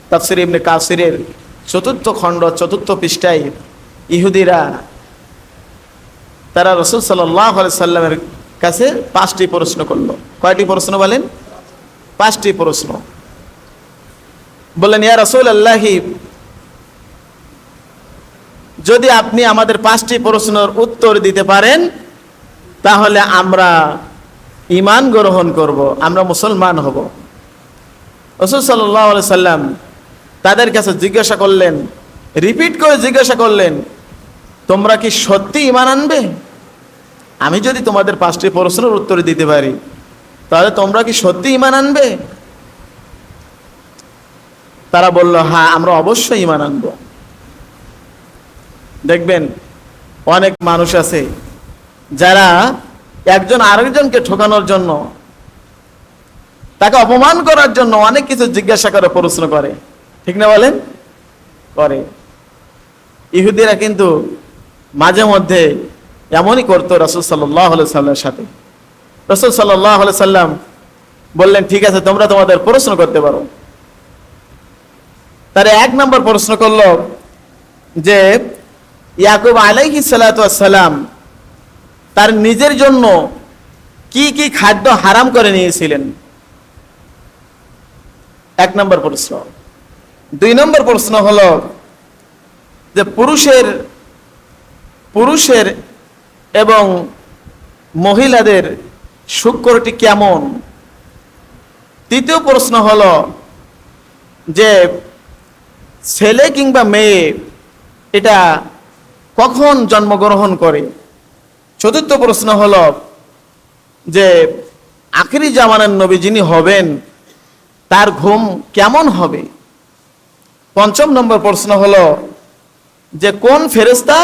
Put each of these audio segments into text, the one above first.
তাফসীর ইবনে কাসিরের 4th খণ্ড 4th পৃষ্ঠায় ইহুদিরা তারা রাসূল সাল্লাল্লাহু আলাইহি সাল্লামের কাছে 5টি প্রশ্ন করলো। কয়টি প্রশ্ন বলেন? 5টি প্রশ্ন। বললেন, ইয়া রাসূলুল্লাহ, যদি আপনি আমাদের 5টি প্রশ্নের উত্তর দিতে পারেন তাহলে আমরা ঈমান গ্রহণ করব, আমরা মুসলমান হব। রাসূল সাল্লাল্লাহু আলাইহি সাল্লাম তাদের কাছে জিজ্ঞাসা করলেন, রিপিট করে জিজ্ঞাসা করলেন, তোমরা কি সত্যি ঈমান আনবে? আমি যদি তোমাদের 5টি প্রশ্নের উত্তর দিতে পারি তাহলে তোমরা কি সত্যি ঈমান আনবে? তারা বলল, হ্যাঁ, আমরা অবশ্যই ঈমান আনব। দেখবেন অনেক মানুষ আছে যারা একজন আরেকজনকে ঠকানোর জন্য, তাকে অপমান করার জন্য অনেক কিছু জিজ্ঞাসা করে, প্রশ্ন করে, ঠিক না বলেন? করে। ইহুদিরা কিন্তু মাঝে মধ্যে এমনই করতো রাসূল সাল্লাল্লাহু আলাইহি সাল্লামের সাথে। রাসূল সাল্লাল্লাহু আলাইহি সাল্লাম বললেন, ঠিক আছে, তোমরা তোমাদের প্রশ্ন করতে পারো। তারা 1 নম্বর প্রশ্ন করলো যে ইয়াকুব আলাইহিস সালাতু ওয়াস সালাম তার নিজের জন্য কি কি খাদ্য হারাম করে নিয়েছিলেন। 1 নম্বর প্রশ্ন। 2 নম্বর প্রশ্ন হলো যে পুরুষের এবং মহিলাদের শুক্রটি কেমন। 3য় প্রশ্ন হলো যে ছেলে কিংবা মেয়ে এটা কখন জন্মগ্রহণ করে। 4র্থ প্রশ্ন হলো যে আখিরি জামানার নবী যিনি হবেন তার ঘুম কেমন হবে। 5ম নম্বর প্রশ্ন হলো যে কোন ফেরেশতা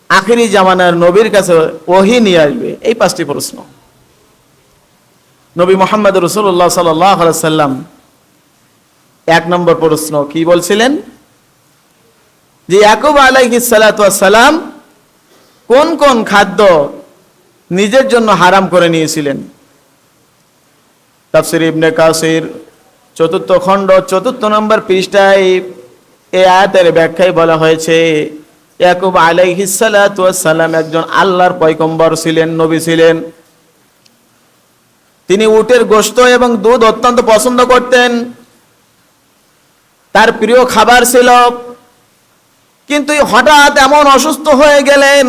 আখিরি জামানার নবীর কাছে ওহী নিয়ে আসবে। এই 5টি প্রশ্ন। নবী মুহাম্মদ রাসূলুল্লাহ সাল্লাল্লাহু আলাইহি সাল্লাম 1 নম্বর প্রশ্ন কি বলছিলেন যে ইয়াকুব আলাইহিস সালাতু ওয়াস সালাম কোন কোন খাদ্য নিজের জন্য হারাম করে নিয়েছিলেন। তাফসীর ইবনে কাসির 4th খণ্ড 4th নম্বর পৃষ্ঠায় এই আয়াতের ব্যাখ্যায় বলা হয়েছে, ইয়াকুব আলাইহিস সালাতু ওয়াস সালাম একজন আল্লাহর পয়গম্বর ছিলেন, নবী ছিলেন। তিনি উটের গোশত এবং দুধ অত্যন্ত পছন্দ করতেন, তার প্রিয় খাবার ছিল। কিন্তু হঠাৎ এমন অসুস্থ হয়ে গেলেন,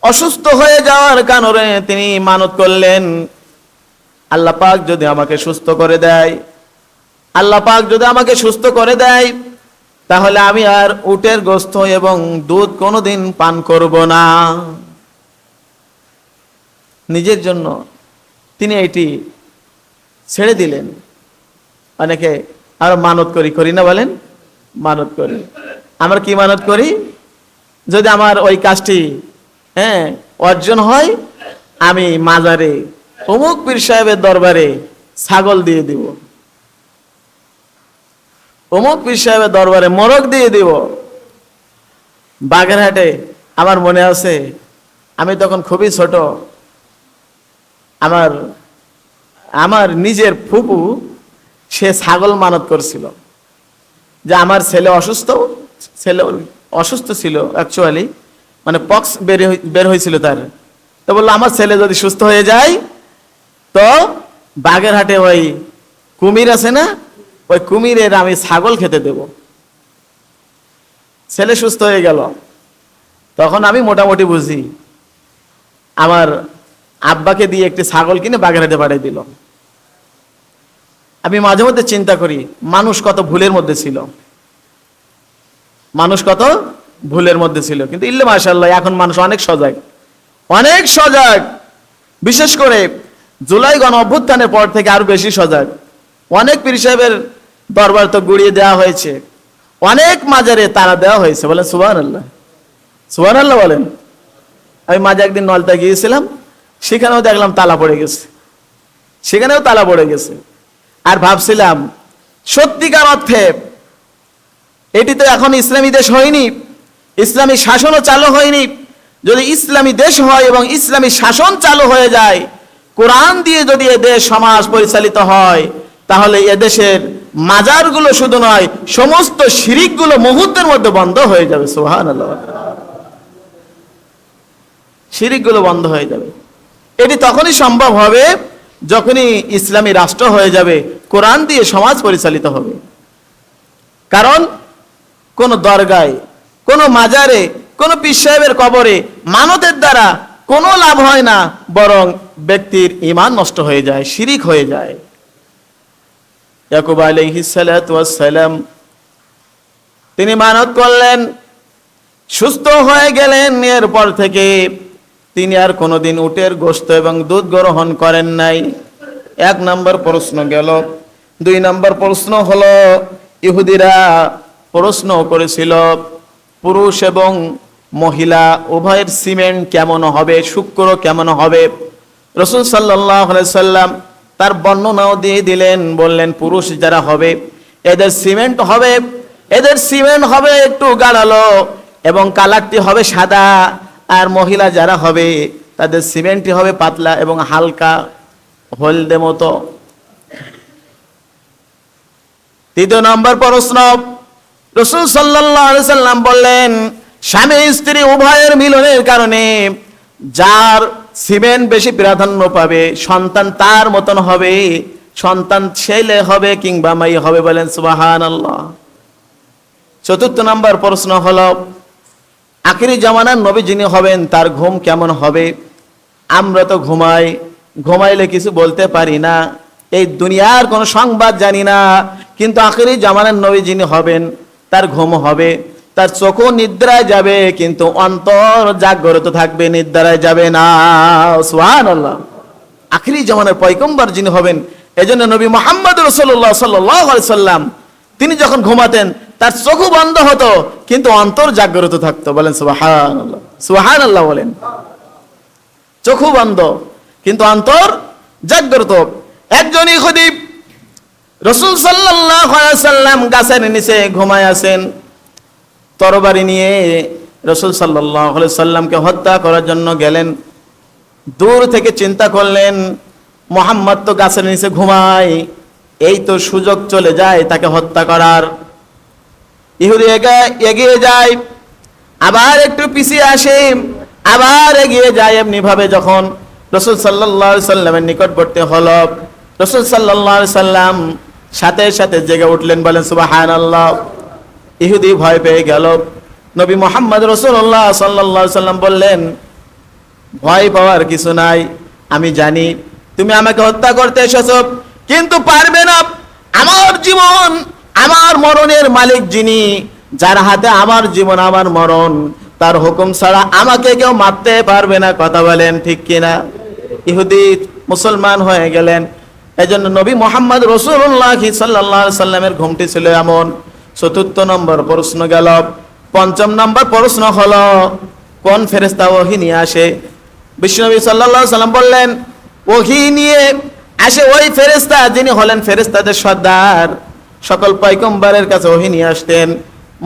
অসুস্থ হয়ে যাওয়ার কারণে তিনি মানত করলেন, আল্লাহ পাক যদি আমাকে সুস্থ করে দেয়, আল্লাহ পাক যদি আমাকে সুস্থ করে দেয় তাহলে আমি আর উটের গোশত এবং দুধ কোনোদিন পান করব না। নিজের জন্য তিনি এটি ছেড়ে দিলেন। অনেকে আর মানত করি না বলেন? মানত করি। আমরা কি মানত করি? যদি আমার ওই কাজটি অর্জন হয় আমি মাজারে অমুক পীর সাহেবের দরবারে ছাগল দিয়ে দিব, অমুক পীর সাহেবের দরবারে মোরগ দিয়ে দিব। বাগেরহাটে আমার মনে আছে, আমি তখন খুবই ছোট, আমার নিজের ফুপু সে ছাগল মানত করছিল যে আমার ছেলে অসুস্থ ছিল অ্যাকচুয়ালি, মানে পক্স বের হয়েছিল তার। তো বললো আমার ছেলে যদি সুস্থ হয়ে যায় তো বাগেরহাটে ওই কুমির আছে না, ওই কুমিরের আমি ছাগল খেতে দেব। ছেলে সুস্থ হয়ে গেল। তখন আমি মোটামুটি বুঝি, আমার আব্বাকে দিয়ে একটি ছাগল কিনে বাগেরহাটে পাঠিয়ে দিল। আমি মাঝে মধ্যে চিন্তা করি মানুষ কত ভুলের মধ্যে ছিল, মানুষ কত ভুলের মধ্যে ছিল। কিন্তু ইল্লে মাশাআল্লাহ এখন মানুষ অনেক সজাগ, অনেক সজাগ। বিশেষ করে জুলাই গণ অভ্যুত্থানের পর থেকে আরো বেশি সজাগ। অনেক পীর সাহেবের দরবার তো গুড়িয়ে দেওয়া হয়েছে, অনেক মাজারে তালা দেওয়া হয়েছে। বলেন সুবহানাল্লাহ, সুবহানাল্লাহ বলেন। আমি মাঝে একদিন নলতা গিয়েছিলাম, সেখানেও দেখলাম তালা পড়ে গেছে, সেখানেও তালা পড়ে গেছে। আর ভাবছিলাম সত্যিকার অর্থে এটি তো এখন ইসলামী দেশ হয়নি, ইসলামী শাসনও চালু হয়নি। যদি ইসলামী দেশ হয় এবং ইসলামী শাসন চালু হয়ে যায়, কোরআন দিয়ে যদি এ দেশ সমাজ পরিচালিত হয়, তাহলে এদেশের মাজারগুলো শুধু নয়, সমস্ত শিরিকগুলো মুহূর্তের মধ্যে বন্ধ হয়ে যাবে। সুবহানাল্লাহ। শিরিকগুলো বন্ধ হয়ে যাবে। এটি তখনই সম্ভব হবে যখনই ইসলামী রাষ্ট্র হয়ে যাবে, কোরআন দিয়ে সমাজ পরিচালিত হবে। কারণ কোন দরগায়, কোন মাজারে, কোন পীর সাহেবের কবরে মানতের দ্বারা কোনো লাভ হয় না, বরং ব্যক্তির ঈমান নষ্ট হয়ে যায়, শিরিক হয়ে যায়। ইয়াকুব আলাইহিস সালাতু ওয়াস সালাম তিনি মানত করলেন, সুস্থ হয়ে গেলেন। এরপর থেকে তিনি আর কোনোদিন উটের গোশত এবং দুধ গ্রহণ করেন নাই। 1 নম্বর প্রশ্ন গেল। 2 নম্বর প্রশ্ন হলো, ইহুদিরা প্রশ্ন করেছিল পুরুষ এবং মহিলা উভয়ের সিমেন্ট কেমন হবে, শুক্র কেমন হবে। রাসূল সাল্লাল্লাহু আলাইহি সাল্লাম তার বর্ণনাও দিয়ে দিলেন, বললেন পুরুষ যারা হবে এদের সিমেন্ট হবে একটু গাঢ়ালো এবং কালারটি হবে সাদা, আর মহিলা যারা হবে তাদের সিমেন্টটি হবে পাতলা এবং হালকা হলদে মতো। 3 নম্বর প্রশ্ন, রাসূল সাল্লাল্লাহু আলাইহি সাল্লাম বললেন স্বামী স্ত্রী উভয়ের মিলনের কারণে যার সিমেন্ট বেশি প্রাধান্য পাবে, সন্তান তার মতন হবে, সন্তান ছেলে হবে কিংবা মেয়ে হবে। বলেন সুবহানাল্লাহ। 4 নম্বর প্রশ্ন হলো, আখিরি জামানার নবী যিনি হবেন তার ঘুম কেমন হবে। আমরা তো ঘুমাইলে কিছু বলতে পারি না, এই দুনিয়ার কোনো সংবাদ জানি না, কিন্তু আখিরি জামানার নবী যিনি হবেন তার ঘুম হবে, তার চোখও নিদ্রায় যাবে কিন্তু অন্তর জাগ্রত থাকবে, নিদ্রায় যাবে না। সুবহানাল্লাহ। আখিরি জামানার পয়গম্বর যিনি হবেন, এজন্য নবী মুহাম্মদ রাসূলুল্লাহ সাল্লাল্লাহু আলাইহি সাল্লাম তিনি যখন ঘুমাতেন তার চোখও বন্ধ হতো কিন্তু অন্তর জাগ্রত থাকতো। বলেন সুবহানাল্লাহ। সুবহানাল্লাহ বলেন। চোখও বন্ধ কিন্তু অন্তর জাগ্রত। একজন ইহুদি রাসূল সাল্লাল্লাহু আলাইহি সাল্লাম গাছের নিচে ঘুমায় আছেন, তরবারি নিয়ে রাসূল সাল্লাল্লাহু আলাইহি সাল্লামকে হত্যা করার জন্য গেলেন। দূর থেকে চিন্তা করলেন মুহাম্মদ তো গাছের নিচে ঘুমায়, এই তো সুযোগ চলে যায় তাকে হত্যা করার। ইহুদি এগিয়ে যায়, আবার একটু পিছিয়ে আসে, আবার এগিয়ে যায়। এমনি ভাবে যখন রাসূল সাল্লাল্লাহু আলাইহি সাল্লামের নিকটবর্তী হলো, রাসূল সাল্লাল্লাহু আলাইহি সাল্লাম সাথে সাথে জেগে উঠলেন। বলেন সুবহানাল্লাহ। ইহুদি ভয় পেয়ে গেল। নবী মুহাম্মদ রাসূলুল্লাহ সাল্লাল্লাহু আলাইহি সাল্লাম বললেন, ভয় পাওয়ার কিছু নাই, আমি জানি তুমি আমাকে হত্যা করতে এসেছো, কিন্তু পারবে না। আমার জীবন, আমার মরণের মালিক যিনি, যার হাতে আমার জীবন আমার মরণ, তার হুকুম ছাড়া আমাকে কেউ মারতে পারবে না। কথা বলেন ঠিক কিনা। ইহুদি মুসলমান হয়ে গেলেন। এজন্য নবী মুহাম্মদ রাসূলুল্লাহ সাল্লাল্লাহু আলাইহি সাল্লামের ঘুমটি ছিল এমন। 4 নম্বর প্রশ্ন গেল। 5 নম্বর প্রশ্ন হলো, কোন ফেরেশতা ওহী নিয়ে আসে। বিশ্বনবী সাল্লাল্লাহু আলাইহি সাল্লাম বললেন, ওহী নিয়ে আসে ওই ফেরেশতা যিনি হলেন ফেরেশতাদের সর্দার। সকল পয়গম্বরের কাছে ওহী নিয়ে আসতেন।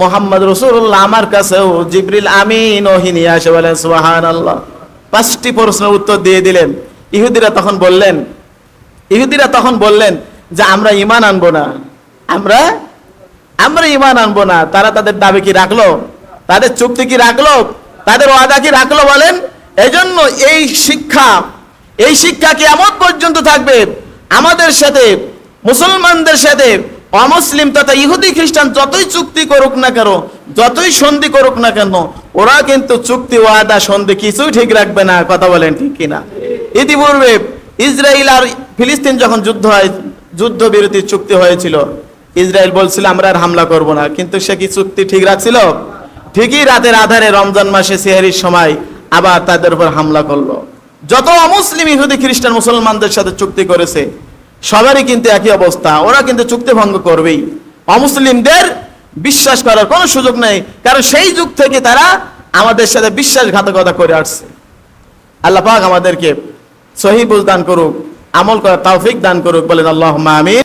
মুহাম্মদ রাসূলুল্লাহ আমার কাছেও জিবরিল আমিন ওহী নিয়ে আসে। বলেন সুবহানাল্লাহ। 5টি প্রশ্নের উত্তর দিয়ে দিলেন। ইহুদিরা তখন বললেন যে আমরা ঈমান আনবো না, আমরা ঈমান আনবো না। তারা তাদের দাবি কি রাখলো? তাদের চুক্তি কি রাখলো? তাদের ওয়াদা কি রাখলো? বলেন। এজন্য এই শিক্ষা কিয়ামত পর্যন্ত থাকবে আমাদের সাথে, মুসলমানদের সাথে। অমুসলিম তথা ইহুদি খ্রিস্টান যতই চুক্তি করুক না কেন, যতই সন্ধি করুক না কেন, ওরা কিন্তু চুক্তি ওয়াদা সন্ধি কিছুই ঠিক রাখবে না। কথা বলেন ঠিক কিনা। ইতিপূর্বে ইসরায়েল আর ফিলিস্তিন যখন যুদ্ধবিরতির চুক্তি হয়েছিল, ইসরায়েল বলছিল আমরা আর হামলা করব না, কিন্তু সে কি চুক্তি ঠিক রাখছিল? ঠিকই রাতের আধারে রমজান মাসে সেহরির সময় আবার তাদের উপর হামলা করলো। যত অমুসলিম ইহুদি খ্রিস্টান মুসলমানদের সাথে চুক্তি করেছে সবারই কিন্তু একই অবস্থা, ওরা কিন্তু চুক্তি ভঙ্গ করবেই। অমুসলিমদের বিশ্বাস করার কোনো সুযোগ নেই, কারণ সেই যুগ থেকে তারা আমাদের সাথে বিশ্বাসঘাতকতা করে আসছে। আল্লাহ পাক আমাদেরকে সহিহ বুঝ দান করুক, আমল করার তৌফিক দান করুক। বলেন আল্লাহুম্মা আমিন।